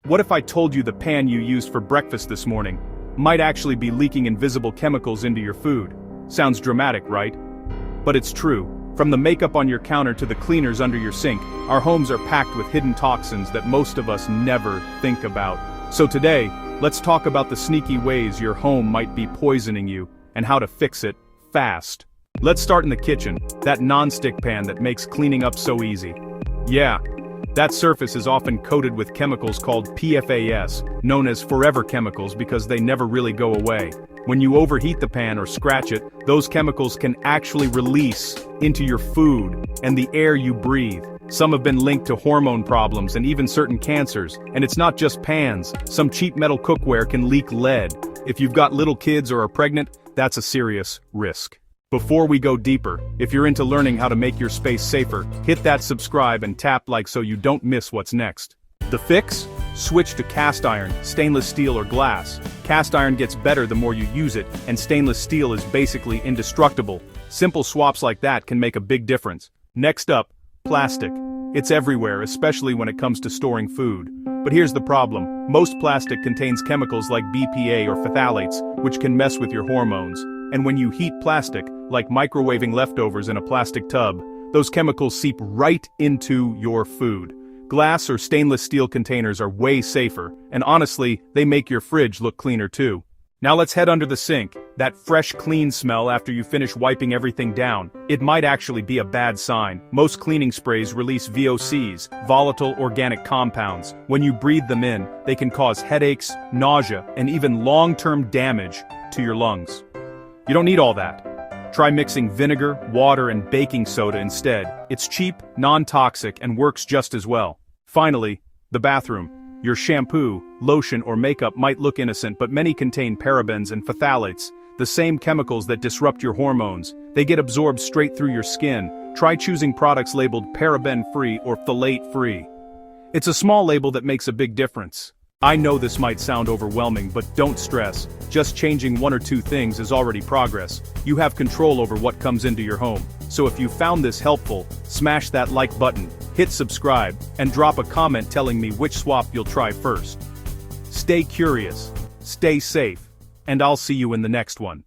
What if I told you the pan you used for breakfast this morning might actually be leaking invisible chemicals into your food? Sounds dramatic, right? But it's true. From the makeup on your counter to the cleaners under your sink, our homes are packed with hidden toxins that most of us never think about. So today, let's talk about the sneaky ways your home might be poisoning you and how to fix it fast. Let's start in the kitchen, that non-stick pan that makes cleaning up so easy. Yeah, that surface is often coated with chemicals called PFAS, known as forever chemicals because they never really go away. When you overheat the pan or scratch it, those chemicals can actually release into your food and the air you breathe. Some have been linked to hormone problems and even certain cancers, and it's not just pans. Some cheap metal cookware can leak lead. If you've got little kids or are pregnant, that's a serious risk. Before we go deeper, if you're into learning how to make your space safer, hit that subscribe and tap like so you don't miss what's next. The fix? Switch to cast iron, stainless steel or glass. Cast iron gets better the more you use it, and stainless steel is basically indestructible. Simple swaps like that can make a big difference. Next up, plastic. It's everywhere, especially when it comes to storing food. But here's the problem. Most plastic contains chemicals like BPA or phthalates, which can mess with your hormones. And when you heat plastic, like microwaving leftovers in a plastic tub, those chemicals seep right into your food. Glass or stainless steel containers are way safer, and honestly, they make your fridge look cleaner too. Now let's head under the sink. That fresh, clean smell after you finish wiping everything down. It might actually be a bad sign. Most cleaning sprays release VOCs, volatile organic compounds. When you breathe them in, they can cause headaches, nausea, and even long-term damage to your lungs. You don't need all that. Try mixing vinegar, water, and baking soda instead. It's cheap, non-toxic, and works just as well. Finally, the bathroom. Your shampoo, lotion, or makeup might look innocent, but many contain parabens and phthalates, the same chemicals that disrupt your hormones. They get absorbed straight through your skin. Try choosing products labeled paraben-free or phthalate-free. It's a small label that makes a big difference. I know this might sound overwhelming, but don't stress. Just changing one or two things is already progress. You have control over what comes into your home. So if you found this helpful, smash that like button, hit subscribe, and drop a comment telling me which swap you'll try first. Stay curious, stay safe, and I'll see you in the next one.